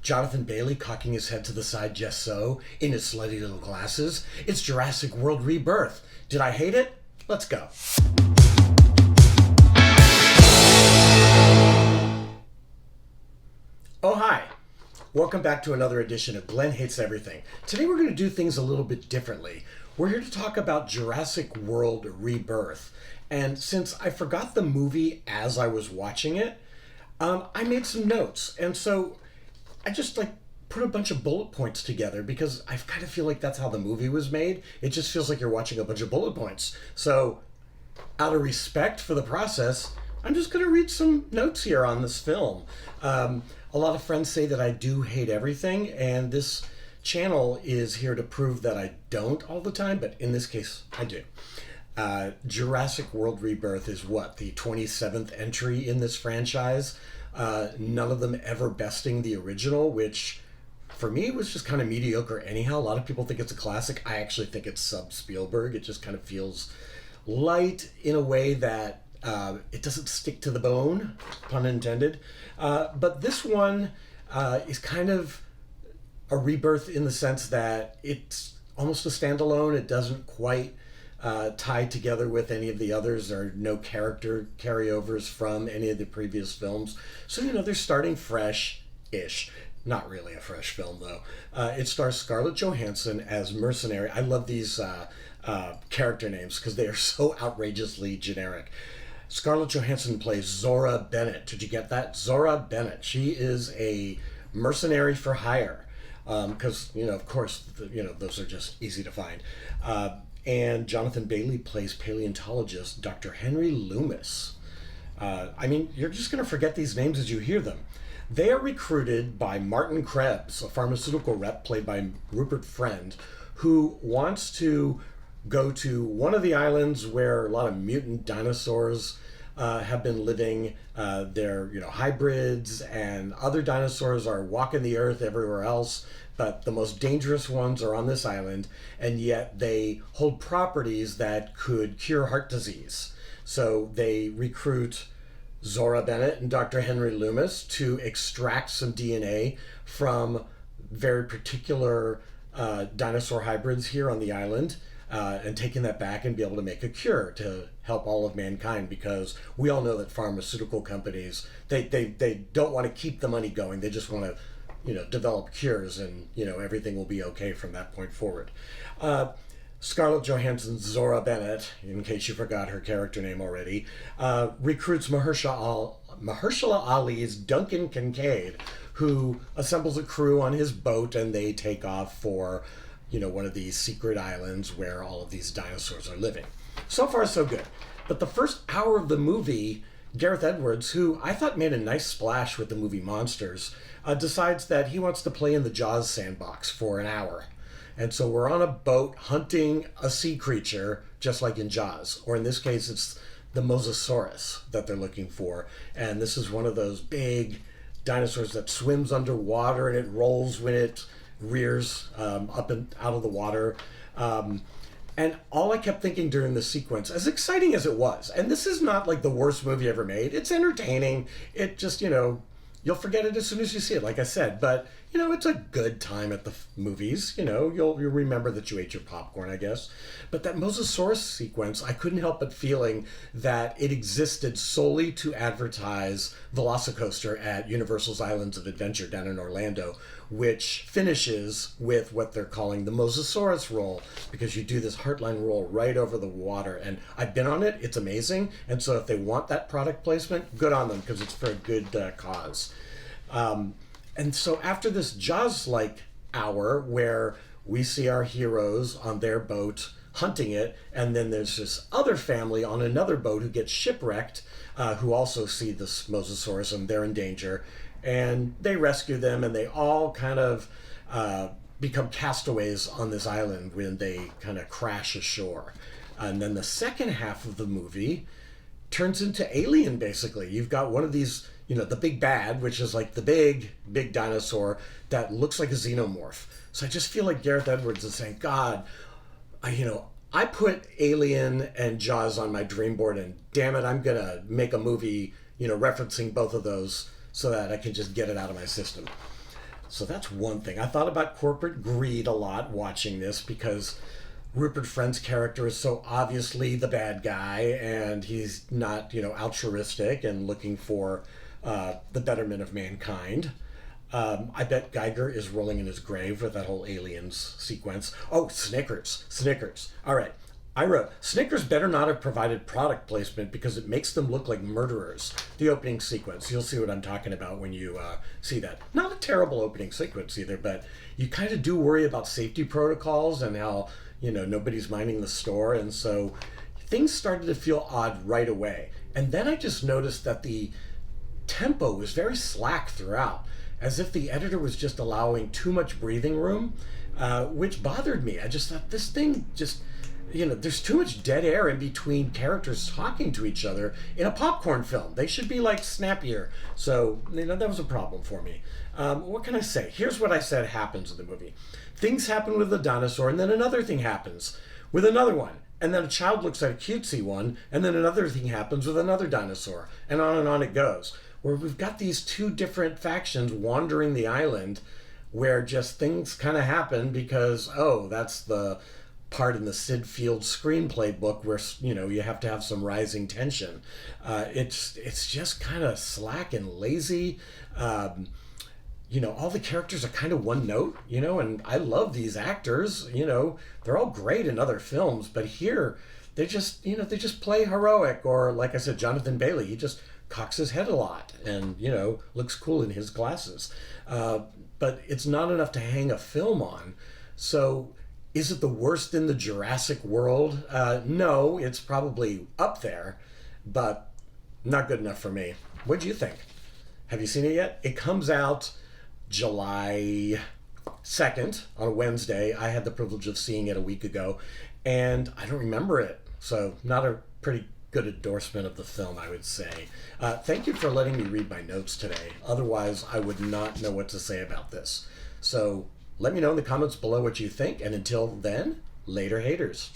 Jonathan Bailey cocking his head to the side just so, in his slutty little glasses. It's Jurassic World Rebirth. Did I hate it? Let's go. Oh, hi. Welcome back to another edition of Glenn Hates Everything. Today we're going to do things a little bit differently. We're here to talk about Jurassic World Rebirth. And since I forgot the movie as I was watching it, I made some notes. And so I just put a bunch of bullet points together because I kind of feel like that's how the movie was made. It just feels like you're watching a bunch of bullet points. So out of respect for the process, I'm just going to read some notes here on this film. A lot of friends say that I do hate everything, and this channel is here to prove that I don't all the time, but in this case, I do. Jurassic World Rebirth is what, the 27th entry in this franchise? None of them ever besting the original, which for me was just kind of mediocre anyhow. A lot of people think it's a classic. I actually think it's sub-Spielberg. It just kind of feels light in a way that it doesn't stick to the bone, pun intended. But this one is kind of a rebirth in the sense that it's almost a standalone. It doesn't quite tie together with any of the others. There are no character carryovers from any of the previous films. So, they're starting fresh-ish. Not really a fresh film, though. It stars Scarlett Johansson as Mercenary. I love these character names because they are so outrageously generic. Scarlett Johansson plays Zora Bennett. Did you get that? Zora Bennett. She is a mercenary for hire. Because, of course, those are just easy to find. And Jonathan Bailey plays paleontologist Dr. Henry Loomis. You're just going to forget these names as you hear them. They are recruited by Martin Krebs, a pharmaceutical rep played by Rupert Friend, who wants to go to one of the islands where a lot of mutant dinosaurs have been living. They're, hybrids, and other dinosaurs are walking the earth everywhere else, but the most dangerous ones are on this island, and yet they hold properties that could cure heart disease. So they recruit Zora Bennett and Dr. Henry Loomis to extract some DNA from very particular dinosaur hybrids here on the island, and taking that back and be able to make a cure to help all of mankind, because we all know that pharmaceutical companies, they don't want to keep the money going. They just want to develop cures, and everything will be okay from that point forward. Scarlett Johansson's Zora Bennett, in case you forgot her character name already, recruits Mahershala Ali's Duncan Kincaid, who assembles a crew on his boat, and they take off for one of these secret islands where all of these dinosaurs are living. So far, so good. But the first hour of the movie, Gareth Edwards, who I thought made a nice splash with the movie Monsters, decides that he wants to play in the Jaws sandbox for an hour. And so we're on a boat hunting a sea creature, just like in Jaws. Or in this case, it's the Mosasaurus that they're looking for. And this is one of those big dinosaurs that swims underwater, and it rolls when it rears up and out of the water. And all I kept thinking during this sequence, as exciting as it was, and this is not like the worst movie ever made. It's entertaining. It just, you'll forget it as soon as you see it, like I said. But, it's a good time at the movies. You'll remember that you ate your popcorn, I guess. But that Mosasaurus sequence, I couldn't help but feeling that it existed solely to advertise Velocicoaster at Universal's Islands of Adventure down in Orlando, which finishes with what they're calling the Mosasaurus roll, because you do this Heartline roll right over the water. And I've been on it. It's amazing. And so if they want that product placement, good on them, because it's for a good cause. And so after this Jaws-like hour where we see our heroes on their boat hunting it, and then there's this other family on another boat who gets shipwrecked, who also see this Mosasaurus, and they're in danger, and they rescue them, and they all kind of become castaways on this island when they kind of crash ashore. And then the second half of the movie turns into Alien, basically. You've got one of these, the big bad, which is like the big dinosaur that looks like a xenomorph. So I just feel like Gareth Edwards is saying, God, I put Alien and Jaws on my dream board, and damn it, I'm going to make a movie, referencing both of those so that I can just get it out of my system. So that's one thing. I thought about corporate greed a lot watching this because Rupert Friend's character is so obviously the bad guy, and he's not, altruistic and looking for the betterment of mankind. I bet Geiger is rolling in his grave with that whole aliens sequence. Oh, Snickers. Snickers. All right. I wrote, Snickers better not have provided product placement because it makes them look like murderers. The opening sequence. You'll see what I'm talking about when you see that. Not a terrible opening sequence either, but you kind of do worry about safety protocols and how, nobody's minding the store. And so things started to feel odd right away. And then I just noticed that the tempo was very slack throughout, as if the editor was just allowing too much breathing room, which bothered me. I just thought this thing just, there's too much dead air in between characters talking to each other in a popcorn film. They should be like snappier. So, that was a problem for me. What can I say? Here's what I said happens in the movie. Things happen with the dinosaur, and then another thing happens with another one. And then a child looks at a cutesy one, and then another thing happens with another dinosaur. And on it goes. Where we've got these two different factions wandering the island where just things kind of happen because, that's the part in the Sid Field screenplay book where, you have to have some rising tension. It's just kind of slack and lazy. All the characters are kind of one note, and I love these actors, they're all great in other films, but here they just play heroic, or like I said, Jonathan Bailey, he just cocks his head a lot and, looks cool in his glasses. But it's not enough to hang a film on. So is it the worst in the Jurassic world? No, it's probably up there, but not good enough for me. What do you think? Have you seen it yet? It comes out July 2nd on a Wednesday. I had the privilege of seeing it a week ago, and I don't remember it. So not a pretty good endorsement of the film, I would say. Thank you for letting me read my notes today. Otherwise, I would not know what to say about this. So let me know in the comments below what you think, and until then, later haters.